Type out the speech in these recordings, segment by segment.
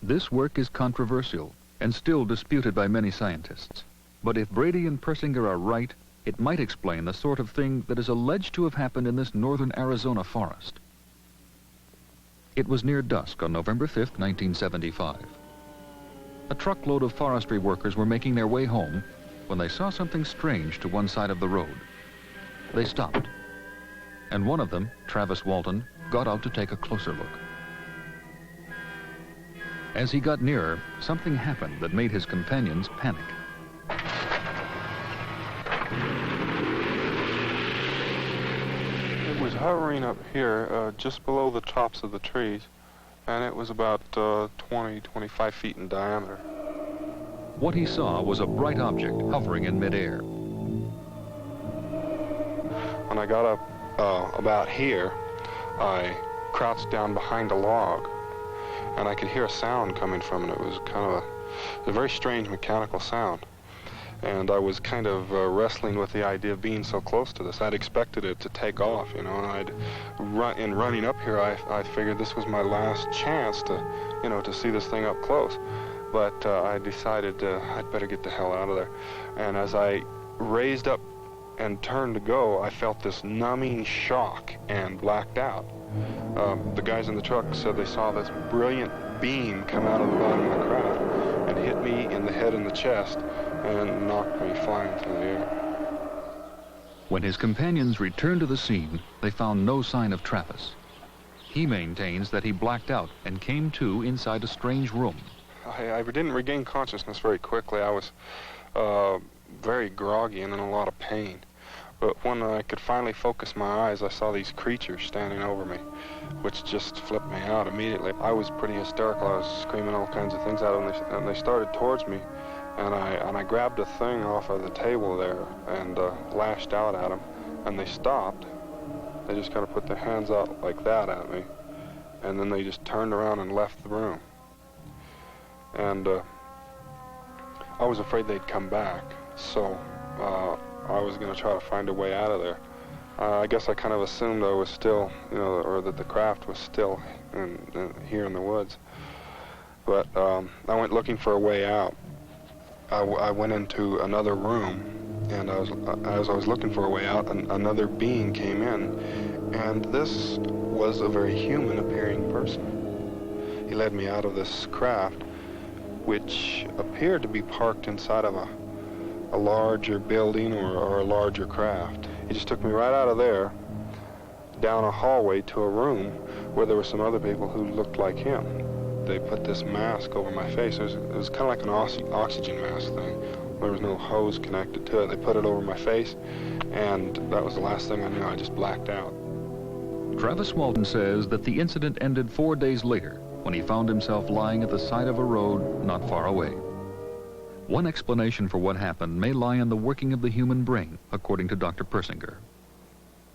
This work is controversial and still disputed by many scientists. But if Brady and Persinger are right, it might explain the sort of thing that is alleged to have happened in this northern Arizona forest. It was near dusk on November 5th, 1975. A truckload of forestry workers were making their way home when they saw something strange to one side of the road. They stopped, and one of them, Travis Walton, got out to take a closer look. As he got nearer, something happened that made his companions panic. It was hovering up here, just below the tops of the trees, and it was about 20-25 feet in diameter. What he saw was a bright object hovering in midair. When I got up about here, I crouched down behind a log, and I could hear a sound coming from it. It was kind of a very strange mechanical sound. And I was kind of wrestling with the idea of being so close to this. I'd expected it to take off, you know, and in running up here, I figured this was my last chance to, you know, to see this thing up close. But I decided I'd better get the hell out of there. And as I raised up and turned to go, I felt this numbing shock and blacked out. The guys in the truck said they saw this brilliant beam come out of the bottom of the craft and hit me in the head and the chest and knocked me flying through the air. When his companions returned to the scene, they found no sign of Travis. He maintains that he blacked out and came to inside a strange room. I didn't regain consciousness very quickly. I was very groggy and in a lot of pain. But when I could finally focus my eyes, I saw these creatures standing over me, which just flipped me out immediately. I was pretty hysterical. I was screaming all kinds of things at them, and they started towards me. And I grabbed a thing off of the table there and lashed out at them, and they stopped. They just kind of put their hands out like that at me, and then they just turned around and left the room. And I was afraid they'd come back, so I was going to try to find a way out of there. I guess I kind of assumed I was still, you know, or that the craft was still here in the woods. But I went looking for a way out. I went into another room, and as I was looking for a way out, another being came in, and this was a very human-appearing person. He led me out of this craft, which appeared to be parked inside of a larger building or a larger craft. He just took me right out of there, down a hallway to a room where there were some other people who looked like him. They put this mask over my face. It was kind of like an oxygen mask thing. There was no hose connected to it. They put it over my face, and that was the last thing I knew. I just blacked out. Travis Walton says that the incident ended 4 days later when he found himself lying at the side of a road not far away. One explanation for what happened may lie in the working of the human brain, according to Dr. Persinger.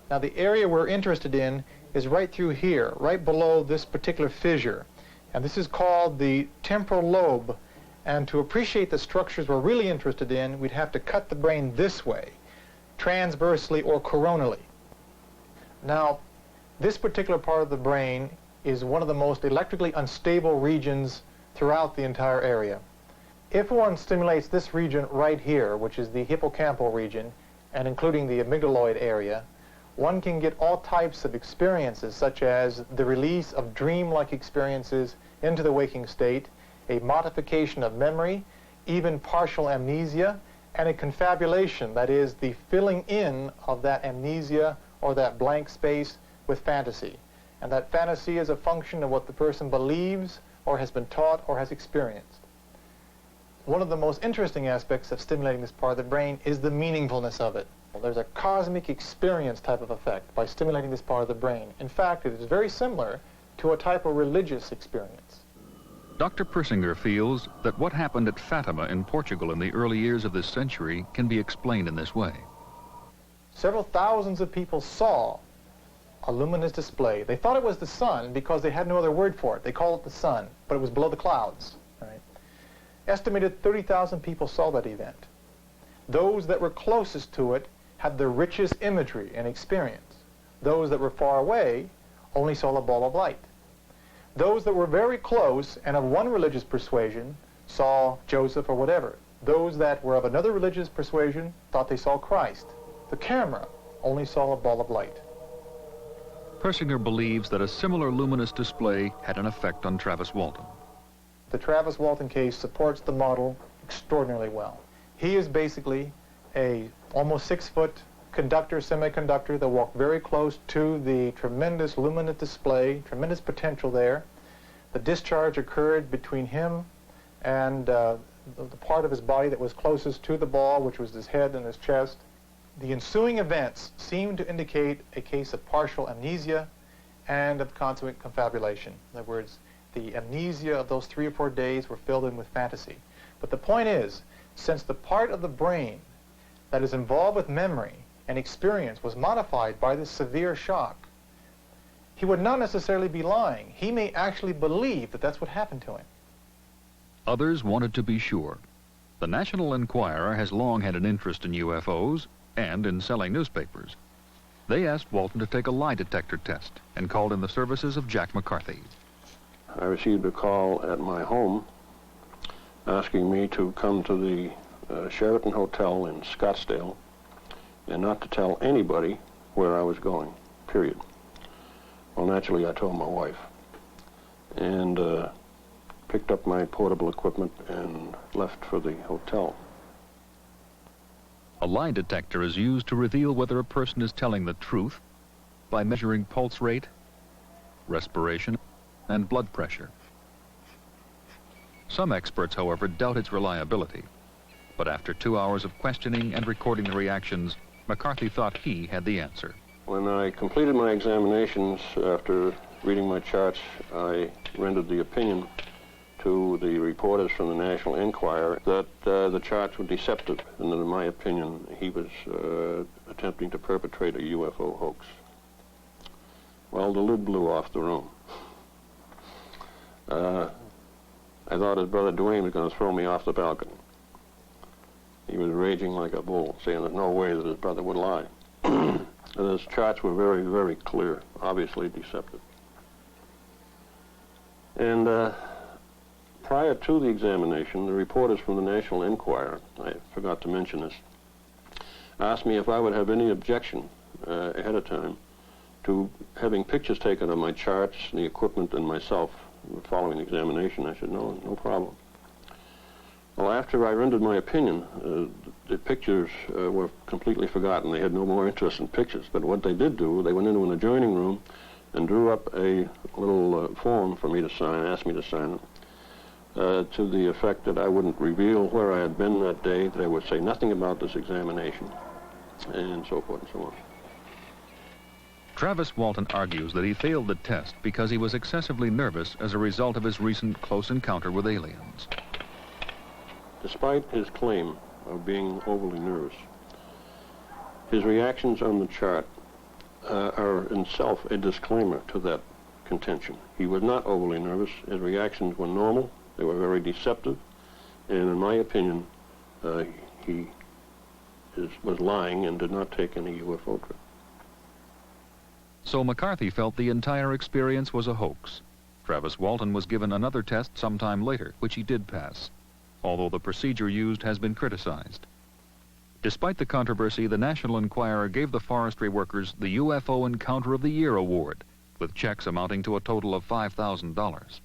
Now, the area we're interested in is right through here, right below this particular fissure. And this is called the temporal lobe. And to appreciate the structures we're really interested in, we'd have to cut the brain this way, transversely or coronally. Now, this particular part of the brain is one of the most electrically unstable regions throughout the entire area. If one stimulates this region right here, which is the hippocampal region, and including the amygdaloid area, one can get all types of experiences, such as the release of dream-like experiences into the waking state, a modification of memory, even partial amnesia, and a confabulation, that is, the filling in of that amnesia or that blank space with fantasy. And that fantasy is a function of what the person believes or has been taught or has experienced. One of the most interesting aspects of stimulating this part of the brain is the meaningfulness of it. There's a cosmic experience type of effect by stimulating this part of the brain. In fact, it is very similar to a type of religious experience. Dr. Persinger feels that what happened at Fatima in Portugal in the early years of this century can be explained in this way. Several thousands of people saw a luminous display. They thought it was the sun because they had no other word for it. They called it the sun, but it was below the clouds. Right? Estimated 30,000 people saw that event. Those that were closest to it had the richest imagery and experience. Those that were far away only saw a ball of light. Those that were very close and of one religious persuasion saw Joseph or whatever. Those that were of another religious persuasion thought they saw Christ. The camera only saw a ball of light. Persinger believes that a similar luminous display had an effect on Travis Walton. The Travis Walton case supports the model extraordinarily well. He is basically a almost 6-foot conductor, semiconductor that walked very close to the tremendous luminous display, tremendous potential there. The discharge occurred between him and the part of his body that was closest to the ball, which was his head and his chest. The ensuing events seemed to indicate a case of partial amnesia and of consummate confabulation. In other words, the amnesia of those 3 or 4 days were filled in with fantasy. But the point is, since the part of the brain that is involved with memory and experience was modified by this severe shock, he would not necessarily be lying. He may actually believe that that's what happened to him. Others wanted to be sure. The National Enquirer has long had an interest in UFOs and in selling newspapers. They asked Walton to take a lie detector test and called in the services of Jack McCarthy. I received a call at my home asking me to come to the Sheraton Hotel in Scottsdale and not to tell anybody where I was going, period. Well, naturally, I told my wife and picked up my portable equipment and left for the hotel. A lie detector is used to reveal whether a person is telling the truth by measuring pulse rate, respiration, and blood pressure. Some experts, however, doubt its reliability. But after 2 hours of questioning and recording the reactions, McCarthy thought he had the answer. When I completed my examinations, after reading my charts, I rendered the opinion to the reporters from the National Enquirer that the charts were deceptive, and that, in my opinion, he was attempting to perpetrate a UFO hoax. Well, the lid blew off the room. I thought his brother Dwayne was going to throw me off the balcony. He was raging like a bull, saying there's no way that his brother would lie. His charts were very, very clear, obviously deceptive. And prior to the examination, the reporters from the National Enquirer, I forgot to mention this, asked me if I would have any objection ahead of time to having pictures taken of my charts, the equipment, and myself following the examination. I said, no problem. Well, after I rendered my opinion, the pictures were completely forgotten. They had no more interest in pictures. But what they did do, they went into an adjoining room and drew up a little form for me to sign, asked me to sign it, to the effect that I wouldn't reveal where I had been that day, that I would say nothing about this examination, and so forth and so on. Travis Walton argues that he failed the test because he was excessively nervous as a result of his recent close encounter with aliens. Despite his claim of being overly nervous, his reactions on the chart are in itself a disclaimer to that contention. He was not overly nervous. His reactions were normal. They were very deceptive. And in my opinion, he was lying and did not take any UFO trip. So McCarthy felt the entire experience was a hoax. Travis Walton was given another test sometime later, which he did pass, although the procedure used has been criticized. Despite the controversy, the National Enquirer gave the forestry workers the UFO Encounter of the Year award, with checks amounting to a total of $5,000.